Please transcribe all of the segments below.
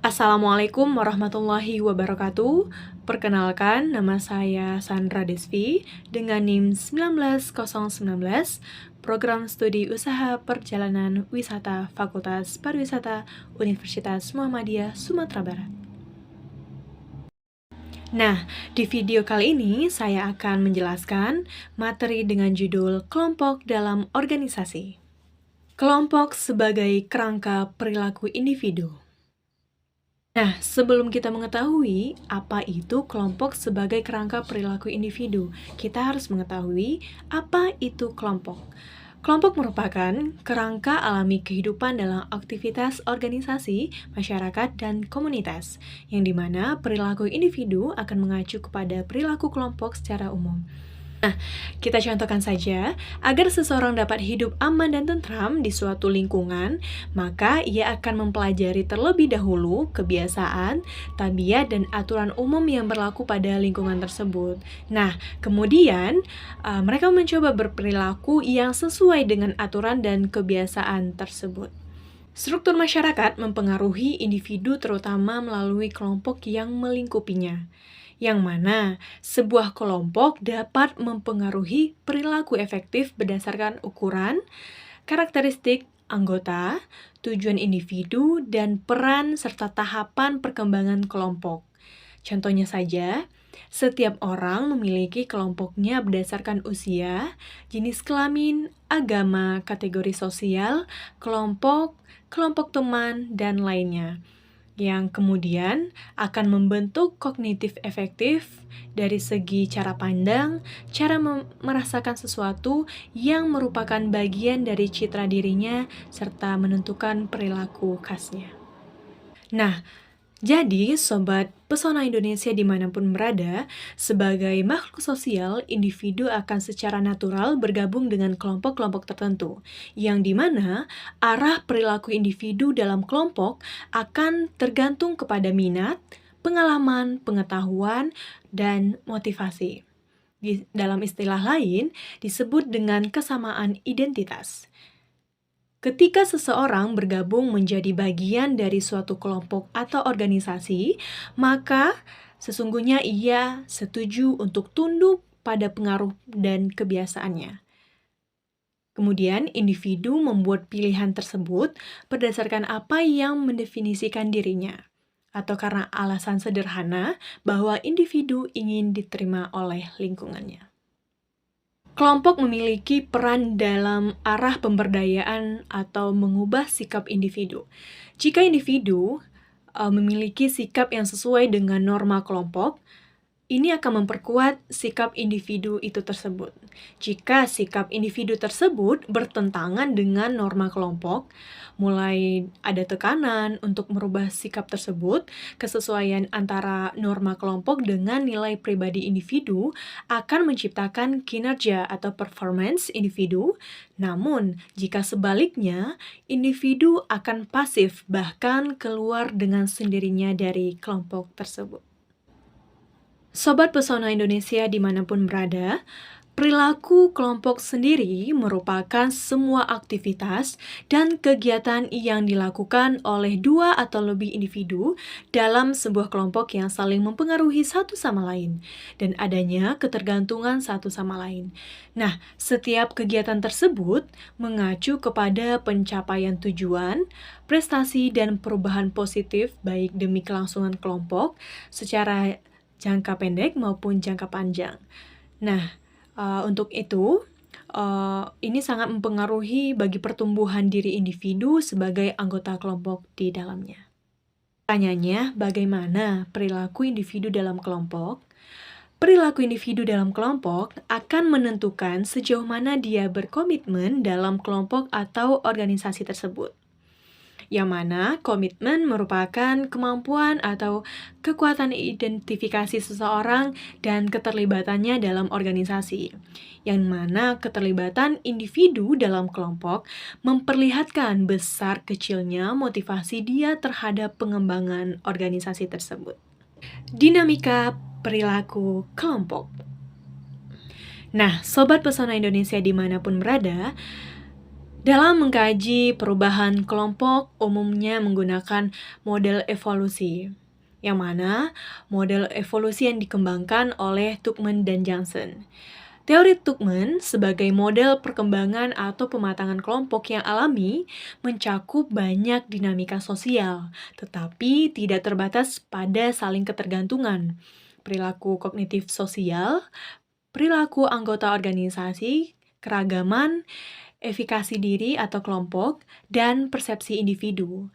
Assalamualaikum warahmatullahi wabarakatuh. Perkenalkan, nama saya Sandra Desvi dengan NIM 19019, Program Studi Usaha Perjalanan Wisata Fakultas Pariwisata Universitas Muhammadiyah Sumatera Barat. Nah, di video kali ini saya akan menjelaskan materi dengan judul Kelompok dalam Organisasi. Kelompok sebagai kerangka perilaku individu. Nah, sebelum kita mengetahui apa itu kelompok sebagai kerangka perilaku individu, kita harus mengetahui apa itu kelompok. Kelompok merupakan kerangka alami kehidupan dalam aktivitas organisasi, masyarakat, dan komunitas, yang dimana perilaku individu akan mengacu kepada perilaku kelompok secara umum. Nah, kita contohkan saja, agar seseorang dapat hidup aman dan tentram di suatu lingkungan, maka ia akan mempelajari terlebih dahulu kebiasaan, tabiat, dan aturan umum yang berlaku pada lingkungan tersebut. Nah, kemudian mereka mencoba berperilaku yang sesuai dengan aturan dan kebiasaan tersebut. Struktur masyarakat mempengaruhi individu terutama melalui kelompok yang melingkupinya, yang mana sebuah kelompok dapat mempengaruhi perilaku efektif berdasarkan ukuran, karakteristik anggota, tujuan individu, dan peran serta tahapan perkembangan kelompok. Contohnya saja, setiap orang memiliki kelompoknya berdasarkan usia, jenis kelamin, agama, kategori sosial, kelompok teman, dan lainnya, yang kemudian akan membentuk kognitif efektif dari segi cara pandang, cara merasakan sesuatu yang merupakan bagian dari citra dirinya, serta menentukan perilaku khasnya. Nah, jadi, Sobat Pesona Indonesia dimanapun berada, sebagai makhluk sosial, individu akan secara natural bergabung dengan kelompok-kelompok tertentu, yang dimana arah perilaku individu dalam kelompok akan tergantung kepada minat, pengalaman, pengetahuan, dan motivasi. Dalam istilah lain, disebut dengan kesamaan identitas. Ketika seseorang bergabung menjadi bagian dari suatu kelompok atau organisasi, maka sesungguhnya ia setuju untuk tunduk pada pengaruh dan kebiasaannya. Kemudian, individu membuat pilihan tersebut berdasarkan apa yang mendefinisikan dirinya, atau karena alasan sederhana bahwa individu ingin diterima oleh lingkungannya. Kelompok memiliki peran dalam arah pemberdayaan atau mengubah sikap individu. Jika individu memiliki sikap yang sesuai dengan norma kelompok, ini akan memperkuat sikap individu itu tersebut. Jika sikap individu tersebut bertentangan dengan norma kelompok, mulai ada tekanan untuk merubah sikap tersebut, kesesuaian antara norma kelompok dengan nilai pribadi individu akan menciptakan kinerja atau performance individu. Namun, jika sebaliknya, individu akan pasif bahkan keluar dengan sendirinya dari kelompok tersebut. Sobat Pesona Indonesia dimanapun berada, perilaku kelompok sendiri merupakan semua aktivitas dan kegiatan yang dilakukan oleh dua atau lebih individu dalam sebuah kelompok yang saling mempengaruhi satu sama lain dan adanya ketergantungan satu sama lain. Nah, setiap kegiatan tersebut mengacu kepada pencapaian tujuan, prestasi, dan perubahan positif baik demi kelangsungan kelompok secara jangka pendek maupun jangka panjang. Nah, untuk itu, ini sangat mempengaruhi bagi pertumbuhan diri individu sebagai anggota kelompok di dalamnya. Pertanyaannya, bagaimana perilaku individu dalam kelompok? Perilaku individu dalam kelompok akan menentukan sejauh mana dia berkomitmen dalam kelompok atau organisasi tersebut, yang mana komitmen merupakan kemampuan atau kekuatan identifikasi seseorang dan keterlibatannya dalam organisasi, yang mana keterlibatan individu dalam kelompok memperlihatkan besar kecilnya motivasi dia terhadap pengembangan organisasi tersebut. Dinamika perilaku kelompok. Nah, Sobat Pesona Indonesia dimanapun berada, Dalam mengkaji perubahan kelompok, umumnya menggunakan model evolusi, yang mana model evolusi yang dikembangkan oleh Tubman dan Johnson. Teori Tubman sebagai model perkembangan atau pematangan kelompok yang alami mencakup banyak dinamika sosial, tetapi tidak terbatas pada saling ketergantungan. Perilaku kognitif sosial, perilaku anggota organisasi, keragaman, efikasi diri atau kelompok, dan persepsi individu.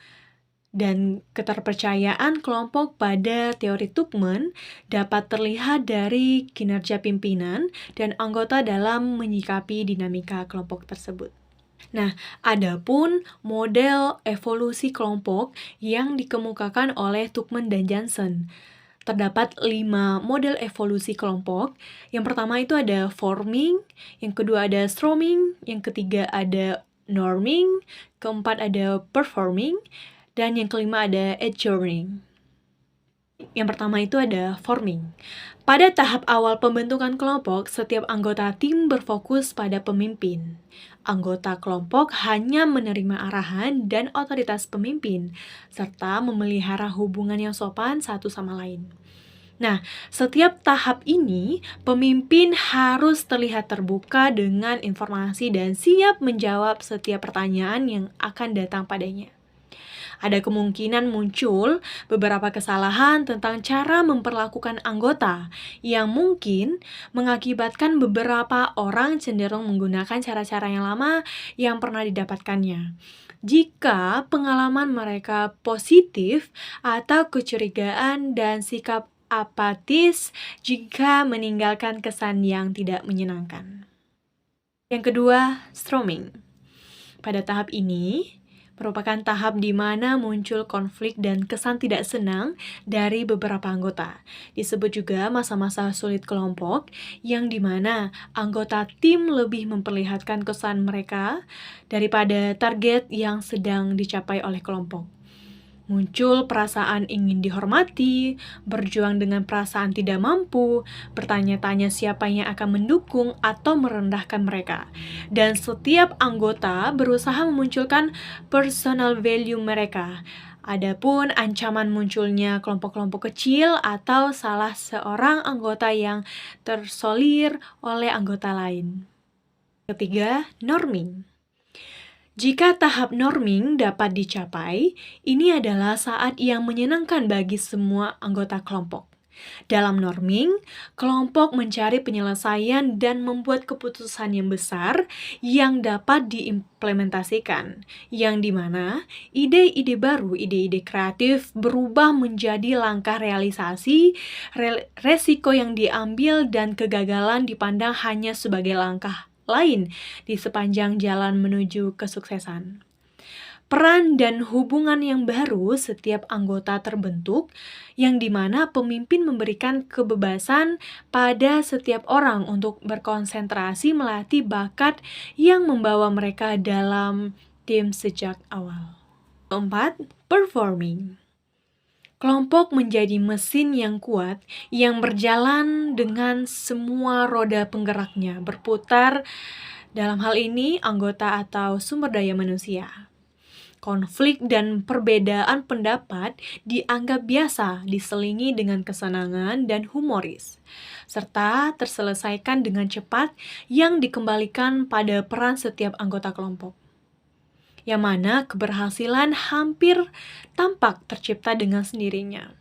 Dan keterpercayaan kelompok pada teori Tubman dapat terlihat dari kinerja pimpinan dan anggota dalam menyikapi dinamika kelompok tersebut. Nah, adapun model evolusi kelompok yang dikemukakan oleh Tubman dan Johnson. Terdapat 5 model evolusi kelompok. Yang pertama itu ada forming, yang kedua ada storming, yang ketiga ada norming, keempat ada performing, dan yang kelima ada adjourning. Yang pertama itu ada forming. Pada tahap awal pembentukan kelompok, setiap anggota tim berfokus pada pemimpin. Anggota kelompok hanya menerima arahan dan otoritas pemimpin, serta memelihara hubungan yang sopan satu sama lain. Nah, setiap tahap ini, pemimpin harus terlihat terbuka dengan informasi dan siap menjawab setiap pertanyaan yang akan datang padanya. Ada kemungkinan muncul beberapa kesalahan tentang cara memperlakukan anggota yang mungkin mengakibatkan beberapa orang cenderung menggunakan cara-cara yang lama yang pernah didapatkannya. Jika pengalaman mereka positif atau kecurigaan dan sikap apatis jika meninggalkan kesan yang tidak menyenangkan. Yang kedua, storming. Pada tahap ini, merupakan tahap di mana muncul konflik dan kesan tidak senang dari beberapa anggota. Disebut juga masa-masa sulit kelompok, yang dimana anggota tim lebih memperlihatkan kesan mereka daripada target yang sedang dicapai oleh kelompok. Muncul perasaan ingin dihormati, berjuang dengan perasaan tidak mampu, bertanya-tanya siapa yang akan mendukung atau merendahkan mereka. Dan setiap anggota berusaha memunculkan personal value mereka. Adapun ancaman munculnya kelompok-kelompok kecil atau salah seorang anggota yang tersolir oleh anggota lain. Ketiga, norming. Jika tahap norming dapat dicapai, ini adalah saat yang menyenangkan bagi semua anggota kelompok. Dalam norming, kelompok mencari penyelesaian dan membuat keputusan yang besar yang dapat diimplementasikan, yang dimana ide-ide baru, ide-ide kreatif berubah menjadi langkah realisasi, resiko yang diambil dan kegagalan dipandang hanya sebagai langkah lain di sepanjang jalan menuju kesuksesan. Peran dan hubungan yang baru setiap anggota terbentuk, yang dimana pemimpin memberikan kebebasan pada setiap orang untuk berkonsentrasi melatih bakat yang membawa mereka dalam tim sejak awal. Keempat, performing. Kelompok menjadi mesin yang kuat yang berjalan dengan semua roda penggeraknya berputar, dalam hal ini anggota atau sumber daya manusia. Konflik dan perbedaan pendapat dianggap biasa diselingi dengan kesenangan dan humoris, serta terselesaikan dengan cepat yang dikembalikan pada peran setiap anggota kelompok, yang mana keberhasilan hampir tampak tercipta dengan sendirinya.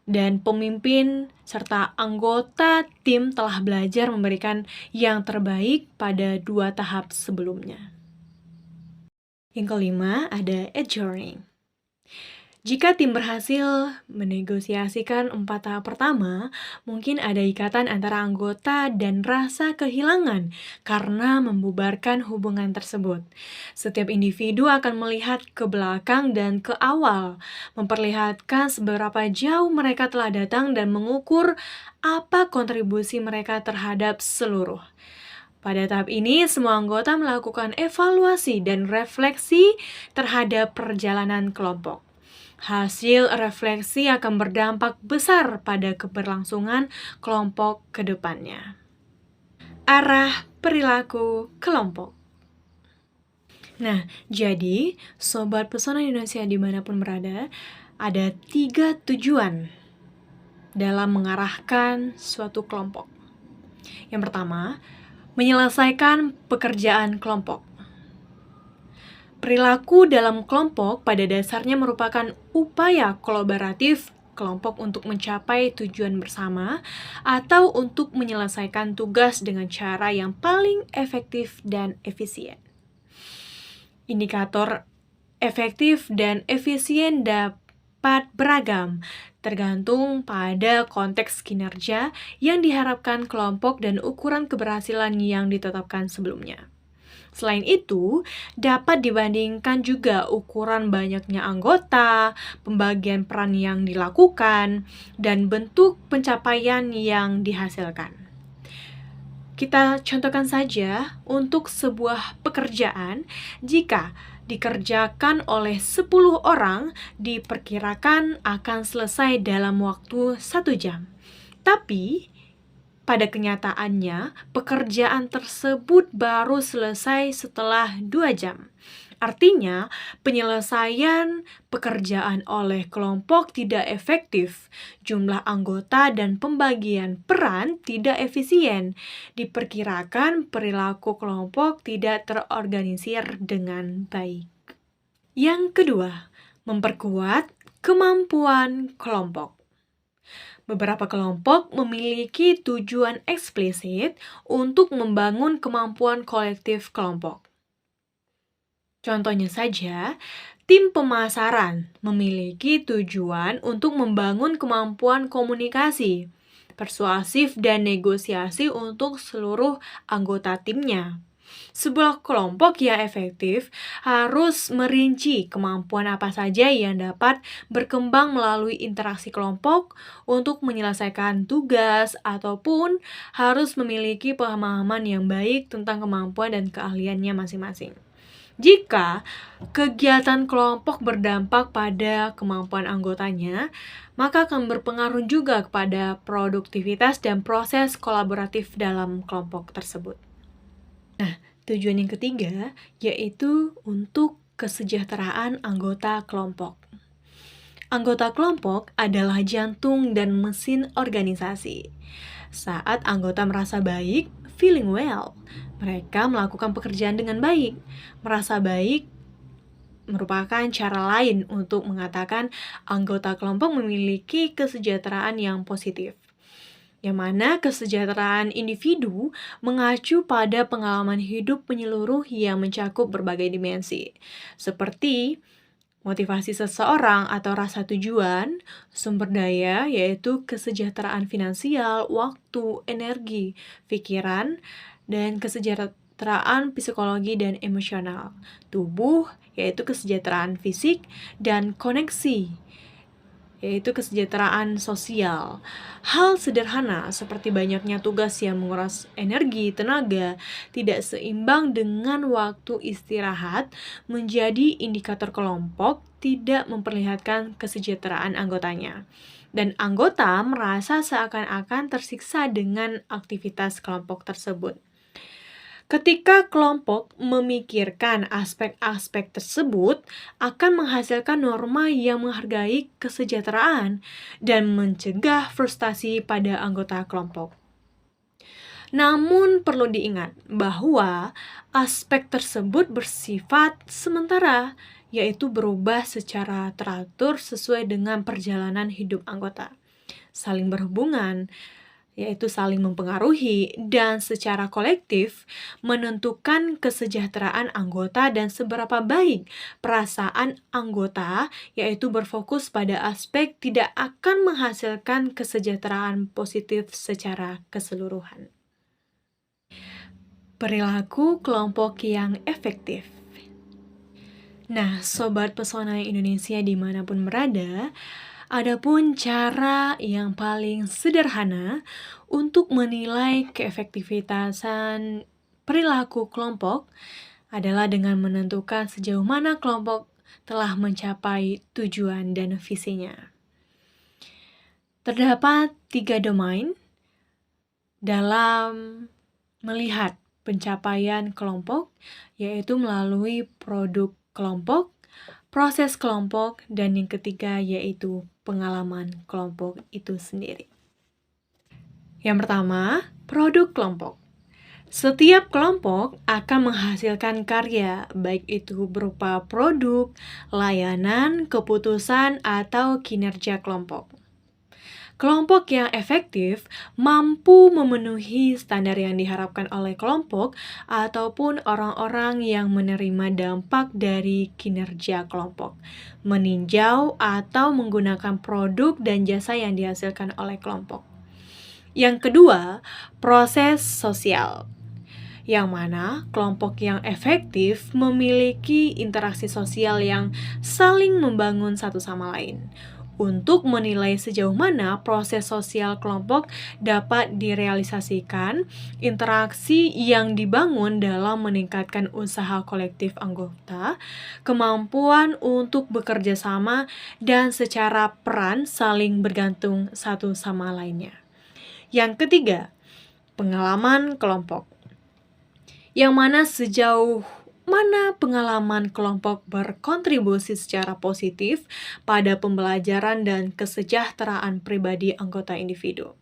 Dan pemimpin serta anggota tim telah belajar memberikan yang terbaik pada 2 tahap sebelumnya. Yang kelima, ada adjourning. Jika tim berhasil menegosiasikan 4 tahap pertama, mungkin ada ikatan antara anggota dan rasa kehilangan karena membubarkan hubungan tersebut. Setiap individu akan melihat ke belakang dan ke awal, memperlihatkan seberapa jauh mereka telah datang dan mengukur apa kontribusi mereka terhadap seluruh. Pada tahap ini, semua anggota melakukan evaluasi dan refleksi terhadap perjalanan kelompok. Hasil refleksi akan berdampak besar pada keberlangsungan kelompok ke depannya. Arah perilaku kelompok. Nah, jadi Sobat Pesona Indonesia dimanapun berada, ada 3 tujuan dalam mengarahkan suatu kelompok. Yang pertama, menyelesaikan pekerjaan kelompok. Perilaku dalam kelompok pada dasarnya merupakan upaya kolaboratif kelompok untuk mencapai tujuan bersama atau untuk menyelesaikan tugas dengan cara yang paling efektif dan efisien. Indikator efektif dan efisien dapat beragam, tergantung pada konteks kinerja yang diharapkan kelompok dan ukuran keberhasilan yang ditetapkan sebelumnya. Selain itu, dapat dibandingkan juga ukuran banyaknya anggota, pembagian peran yang dilakukan, dan bentuk pencapaian yang dihasilkan. Kita contohkan saja untuk sebuah pekerjaan, jika dikerjakan oleh 10 orang, diperkirakan akan selesai dalam waktu 1 jam. Tapi, pada kenyataannya, pekerjaan tersebut baru selesai setelah 2 jam. Artinya, penyelesaian pekerjaan oleh kelompok tidak efektif, jumlah anggota dan pembagian peran tidak efisien. Diperkirakan perilaku kelompok tidak terorganisir dengan baik. Yang kedua, memperkuat kemampuan kelompok. Beberapa kelompok memiliki tujuan eksplisit untuk membangun kemampuan kolektif kelompok. Contohnya saja, tim pemasaran memiliki tujuan untuk membangun kemampuan komunikasi, persuasif, dan negosiasi untuk seluruh anggota timnya. Sebuah kelompok yang efektif harus merinci kemampuan apa saja yang dapat berkembang melalui interaksi kelompok untuk menyelesaikan tugas ataupun harus memiliki pemahaman yang baik tentang kemampuan dan keahliannya masing-masing. Jika kegiatan kelompok berdampak pada kemampuan anggotanya, maka akan berpengaruh juga kepada produktivitas dan proses kolaboratif dalam kelompok tersebut. Nah, tujuan yang ketiga yaitu untuk kesejahteraan anggota kelompok. Anggota kelompok adalah jantung dan mesin organisasi. Saat anggota merasa baik, feeling well, mereka melakukan pekerjaan dengan baik. Merasa baik merupakan cara lain untuk mengatakan anggota kelompok memiliki kesejahteraan yang positif, yang mana kesejahteraan individu mengacu pada pengalaman hidup menyeluruh yang mencakup berbagai dimensi, seperti motivasi seseorang atau rasa tujuan, sumber daya yaitu kesejahteraan finansial, waktu, energi, pikiran, dan kesejahteraan psikologi dan emosional, tubuh yaitu kesejahteraan fisik, dan koneksi yaitu kesejahteraan sosial. Hal sederhana seperti banyaknya tugas yang menguras energi, tenaga, tidak seimbang dengan waktu istirahat menjadi indikator kelompok tidak memperlihatkan kesejahteraan anggotanya. Dan anggota merasa seakan-akan tersiksa dengan aktivitas kelompok tersebut. Ketika kelompok memikirkan aspek-aspek tersebut, akan menghasilkan norma yang menghargai kesejahteraan dan mencegah frustasi pada anggota kelompok. Namun perlu diingat bahwa aspek tersebut bersifat sementara, yaitu berubah secara teratur sesuai dengan perjalanan hidup anggota. Saling berhubungan, yaitu saling mempengaruhi, dan secara kolektif menentukan kesejahteraan anggota dan seberapa baik perasaan anggota, yaitu berfokus pada aspek tidak akan menghasilkan kesejahteraan positif secara keseluruhan. Perilaku kelompok yang efektif. Nah, Sobat Pesona Indonesia dimanapun berada, adapun cara yang paling sederhana untuk menilai keefektivitasan perilaku kelompok adalah dengan menentukan sejauh mana kelompok telah mencapai tujuan dan visinya. Terdapat 3 domain dalam melihat pencapaian kelompok, yaitu melalui produk kelompok, proses kelompok, dan yang ketiga yaitu pengalaman kelompok itu sendiri. Yang pertama, produk kelompok. Setiap kelompok akan menghasilkan karya, baik itu berupa produk, layanan, keputusan, atau kinerja kelompok. Kelompok yang efektif mampu memenuhi standar yang diharapkan oleh kelompok ataupun orang-orang yang menerima dampak dari kinerja kelompok, meninjau atau menggunakan produk dan jasa yang dihasilkan oleh kelompok. Yang kedua, proses sosial, yang mana kelompok yang efektif memiliki interaksi sosial yang saling membangun satu sama lain. Untuk menilai sejauh mana proses sosial kelompok dapat direalisasikan, interaksi yang dibangun dalam meningkatkan usaha kolektif anggota, kemampuan untuk bekerja sama, dan secara peran saling bergantung satu sama lainnya. Yang ketiga, pengalaman kelompok, yang mana sejauh mana pengalaman kelompok berkontribusi secara positif pada pembelajaran dan kesejahteraan pribadi anggota individu.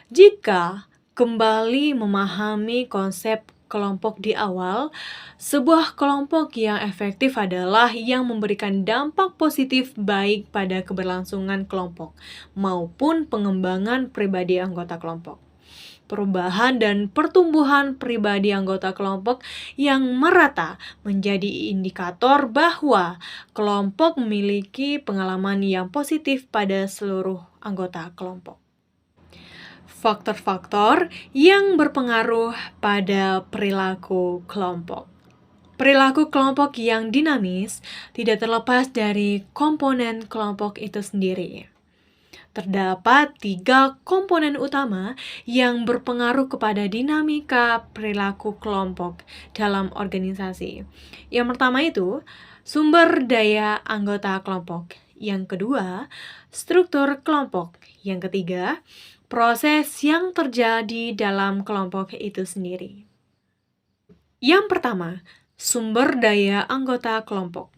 Jika kembali memahami konsep kelompok di awal, sebuah kelompok yang efektif adalah yang memberikan dampak positif baik pada keberlangsungan kelompok maupun pengembangan pribadi anggota kelompok. Perubahan dan pertumbuhan pribadi anggota kelompok yang merata menjadi indikator bahwa kelompok memiliki pengalaman yang positif pada seluruh anggota kelompok. Faktor-faktor yang berpengaruh pada perilaku kelompok. Perilaku kelompok yang dinamis tidak terlepas dari komponen kelompok itu sendiri. Terdapat 3 komponen utama yang berpengaruh kepada dinamika perilaku kelompok dalam organisasi. Yang pertama itu, sumber daya anggota kelompok. Yang kedua, struktur kelompok. Yang ketiga, proses yang terjadi dalam kelompok itu sendiri. Yang pertama, sumber daya anggota kelompok,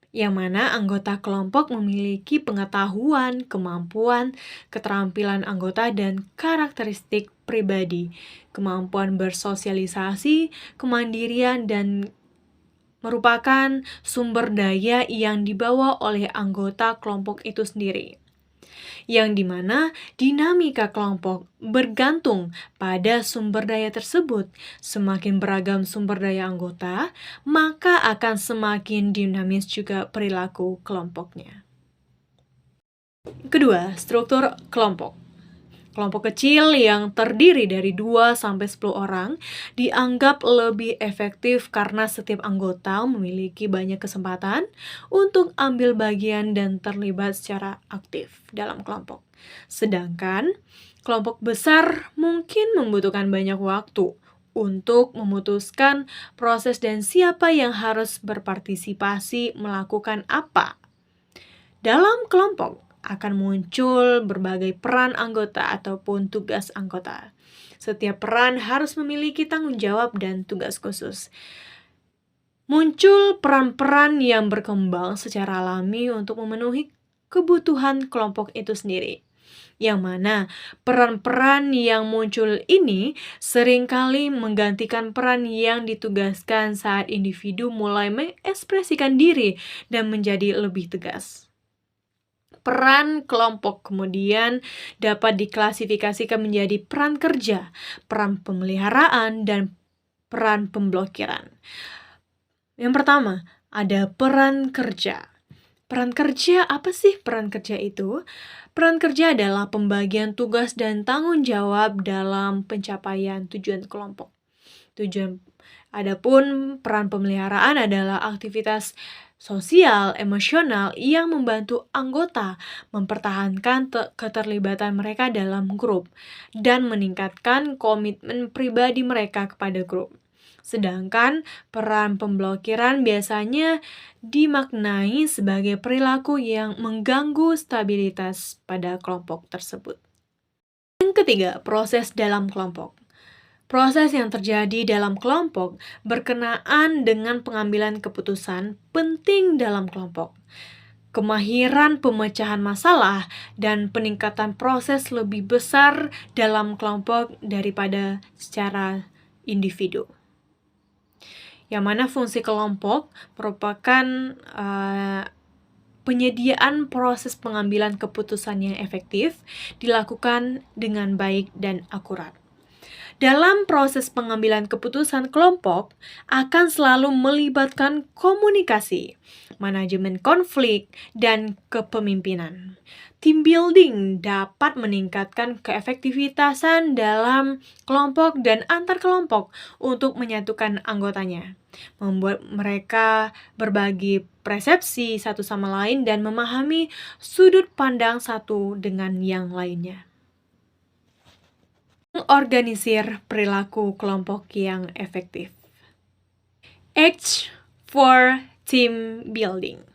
yang mana anggota kelompok memiliki pengetahuan, kemampuan, keterampilan anggota, dan karakteristik pribadi, kemampuan bersosialisasi, kemandirian, dan merupakan sumber daya yang dibawa oleh anggota kelompok itu sendiri, yang dimana dinamika kelompok bergantung pada sumber daya tersebut. Semakin beragam sumber daya anggota, maka akan semakin dinamis juga perilaku kelompoknya. Kedua, struktur kelompok. Kelompok kecil yang terdiri dari 2-10 orang dianggap lebih efektif karena setiap anggota memiliki banyak kesempatan untuk ambil bagian dan terlibat secara aktif dalam kelompok. Sedangkan kelompok besar mungkin membutuhkan banyak waktu untuk memutuskan proses dan siapa yang harus berpartisipasi melakukan apa. Dalam kelompok akan muncul berbagai peran anggota ataupun tugas anggota. Setiap peran harus memiliki tanggung jawab dan tugas khusus. Muncul peran-peran yang berkembang secara alami untuk memenuhi kebutuhan kelompok itu sendiri, yang mana peran-peran yang muncul ini seringkali menggantikan peran yang ditugaskan saat individu mulai mengekspresikan diri dan menjadi lebih tegas. Peran kelompok kemudian dapat diklasifikasikan menjadi peran kerja, peran pemeliharaan, dan peran pemblokiran. Yang pertama, ada peran kerja. Peran kerja, apa sih peran kerja itu? Peran kerja adalah pembagian tugas dan tanggung jawab dalam pencapaian tujuan kelompok. Adapun peran pemeliharaan adalah aktivitas sosial, emosional yang membantu anggota mempertahankan keterlibatan mereka dalam grup dan meningkatkan komitmen pribadi mereka kepada grup. Sedangkan peran pemblokiran biasanya dimaknai sebagai perilaku yang mengganggu stabilitas pada kelompok tersebut. Yang ketiga, proses dalam kelompok. Proses yang terjadi dalam kelompok berkenaan dengan pengambilan keputusan penting dalam kelompok. Kemahiran pemecahan masalah dan peningkatan proses lebih besar dalam kelompok daripada secara individu. Yang mana fungsi kelompok merupakan penyediaan proses pengambilan keputusan yang efektif dilakukan dengan baik dan akurat. Dalam proses pengambilan keputusan kelompok akan selalu melibatkan komunikasi, manajemen konflik, dan kepemimpinan. Team building dapat meningkatkan keefektivitasan dalam kelompok dan antar kelompok untuk menyatukan anggotanya, membuat mereka berbagi persepsi satu sama lain dan memahami sudut pandang satu dengan yang lainnya. Mengorganisir perilaku kelompok yang efektif. H for team building.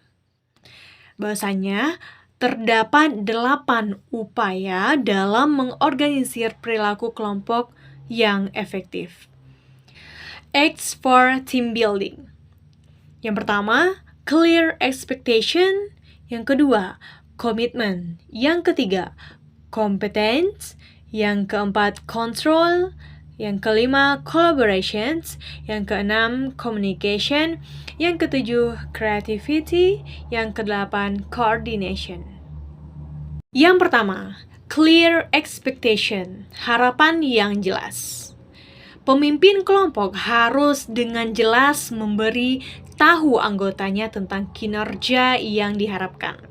Bahwasanya terdapat 8 upaya dalam mengorganisir perilaku kelompok yang efektif. H for team building. Yang pertama, clear expectation. Yang kedua, commitment. Yang ketiga, competence. Yang keempat, control. Yang kelima, collaborations. Yang keenam, communication. Yang ketujuh, creativity. Yang kedelapan, coordination. Yang pertama, clear expectation. Harapan yang jelas. Pemimpin kelompok harus dengan jelas memberi tahu anggotanya tentang kinerja yang diharapkan.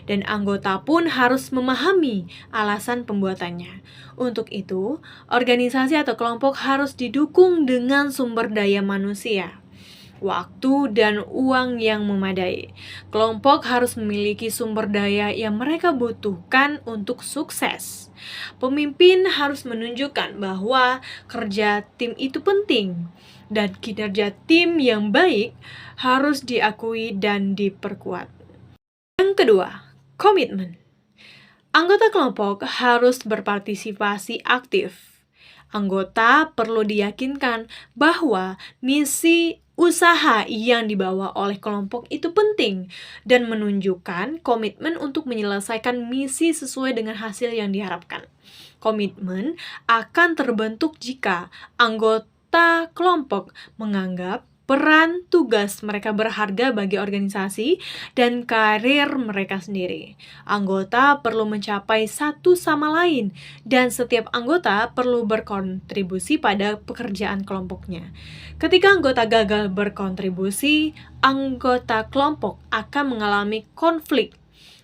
Dan anggota pun harus memahami alasan pembuatannya. Untuk itu, organisasi atau kelompok harus didukung dengan sumber daya manusia, waktu, dan uang yang memadai. Kelompok harus memiliki sumber daya yang mereka butuhkan untuk sukses. Pemimpin harus menunjukkan bahwa kerja tim itu penting, dan kinerja tim yang baik harus diakui dan diperkuat. Yang kedua, komitmen. Anggota kelompok harus berpartisipasi aktif. Anggota perlu diyakinkan bahwa misi usaha yang dibawa oleh kelompok itu penting dan menunjukkan komitmen untuk menyelesaikan misi sesuai dengan hasil yang diharapkan. Komitmen akan terbentuk jika anggota kelompok menganggap peran tugas mereka berharga bagi organisasi dan karir mereka sendiri. Anggota perlu mencapai satu sama lain, dan setiap anggota perlu berkontribusi pada pekerjaan kelompoknya. Ketika anggota gagal berkontribusi, anggota kelompok akan mengalami konflik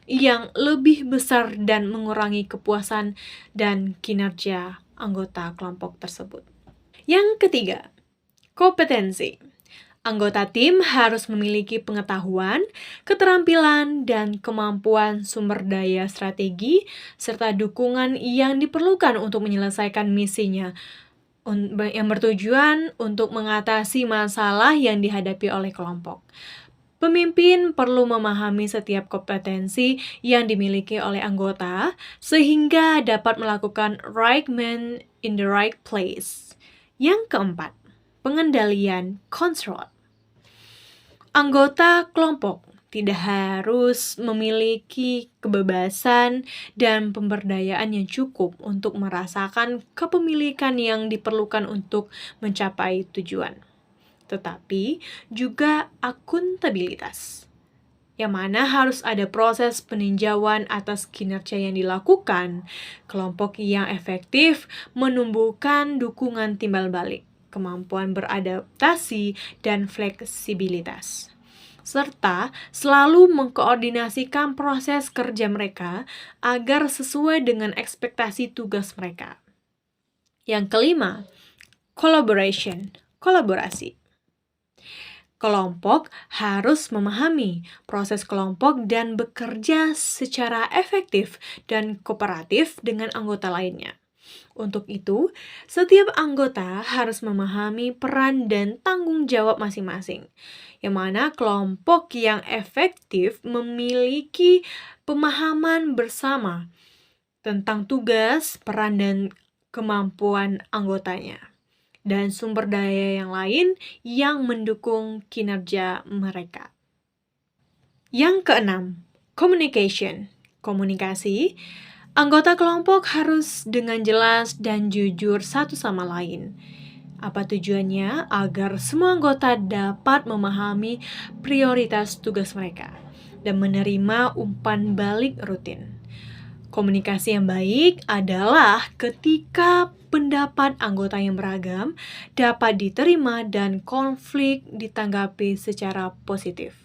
yang lebih besar dan mengurangi kepuasan dan kinerja anggota kelompok tersebut. Yang ketiga, kompetensi. Anggota tim harus memiliki pengetahuan, keterampilan, dan kemampuan sumber daya strategi, serta dukungan yang diperlukan untuk menyelesaikan misinya, yang bertujuan untuk mengatasi masalah yang dihadapi oleh kelompok. Pemimpin perlu memahami setiap kompetensi yang dimiliki oleh anggota, sehingga dapat melakukan right man in the right place. Yang keempat, pengendalian kontrol. Anggota kelompok tidak harus memiliki kebebasan dan pemberdayaan yang cukup untuk merasakan kepemilikan yang diperlukan untuk mencapai tujuan, tetapi juga akuntabilitas, yang mana harus ada proses peninjauan atas kinerja yang dilakukan. Kelompok yang efektif menumbuhkan dukungan timbal balik, kemampuan beradaptasi, dan fleksibilitas, serta selalu mengkoordinasikan proses kerja mereka agar sesuai dengan ekspektasi tugas mereka. Yang kelima, kolaborasi. Kelompok harus memahami proses kelompok dan bekerja secara efektif dan kooperatif dengan anggota lainnya. Untuk itu, setiap anggota harus memahami peran dan tanggung jawab masing-masing, yang mana kelompok yang efektif memiliki pemahaman bersama tentang tugas, peran, dan kemampuan anggotanya. dan sumber daya yang lain yang mendukung kinerja mereka. Yang keenam, communication. Komunikasi. Anggota kelompok harus dengan jelas dan jujur satu sama lain. Apa tujuannya? Agar semua anggota dapat memahami prioritas tugas mereka dan menerima umpan balik rutin. Komunikasi yang baik adalah ketika pendapat anggota yang beragam dapat diterima dan konflik ditanggapi secara positif.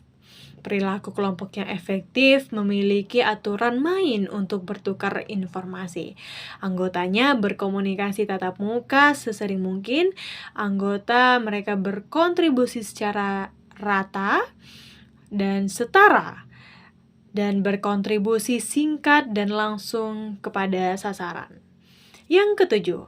Perilaku kelompok yang efektif memiliki aturan main untuk bertukar informasi. Anggotanya berkomunikasi tatap muka sesering mungkin. Anggota mereka berkontribusi secara rata dan setara, dan berkontribusi singkat dan langsung kepada sasaran. Yang ketujuh,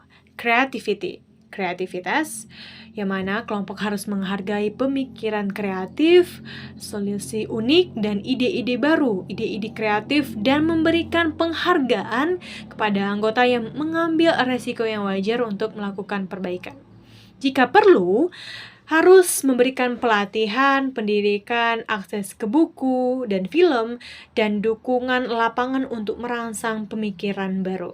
kreativitas, yang mana kelompok harus menghargai pemikiran kreatif, solusi unik, dan ide-ide baru, ide-ide kreatif, dan memberikan penghargaan kepada anggota yang mengambil resiko yang wajar untuk melakukan perbaikan. Jika perlu, harus memberikan pelatihan, pendidikan, akses ke buku dan film, dan dukungan lapangan untuk merangsang pemikiran baru.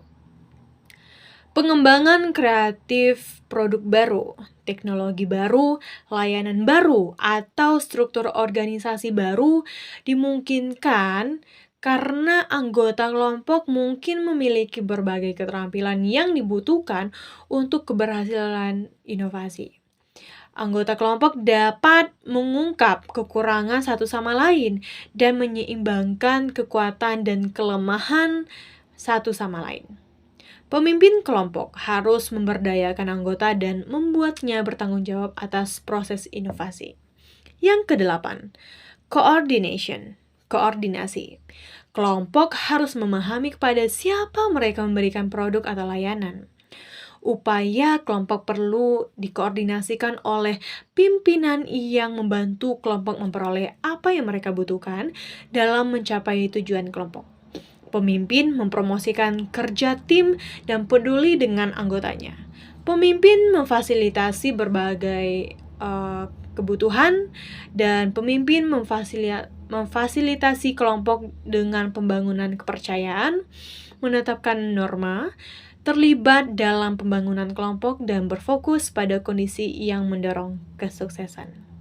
Pengembangan kreatif produk baru, teknologi baru, layanan baru, atau struktur organisasi baru dimungkinkan karena anggota kelompok mungkin memiliki berbagai keterampilan yang dibutuhkan untuk keberhasilan inovasi. Anggota kelompok dapat mengungkap kekurangan satu sama lain dan menyeimbangkan kekuatan dan kelemahan satu sama lain. Pemimpin kelompok harus memberdayakan anggota dan membuatnya bertanggung jawab atas proses inovasi. Yang kedelapan, koordinasi. Kelompok harus memahami kepada siapa mereka memberikan produk atau layanan. Upaya kelompok perlu dikoordinasikan oleh pimpinan yang membantu kelompok memperoleh apa yang mereka butuhkan dalam mencapai tujuan kelompok. Pemimpin mempromosikan kerja tim dan peduli dengan anggotanya. Pemimpin memfasilitasi berbagai kebutuhan, dan pemimpin memfasilitasi kelompok dengan pembangunan kepercayaan, menetapkan norma, terlibat dalam pembangunan kelompok, dan berfokus pada kondisi yang mendorong kesuksesan.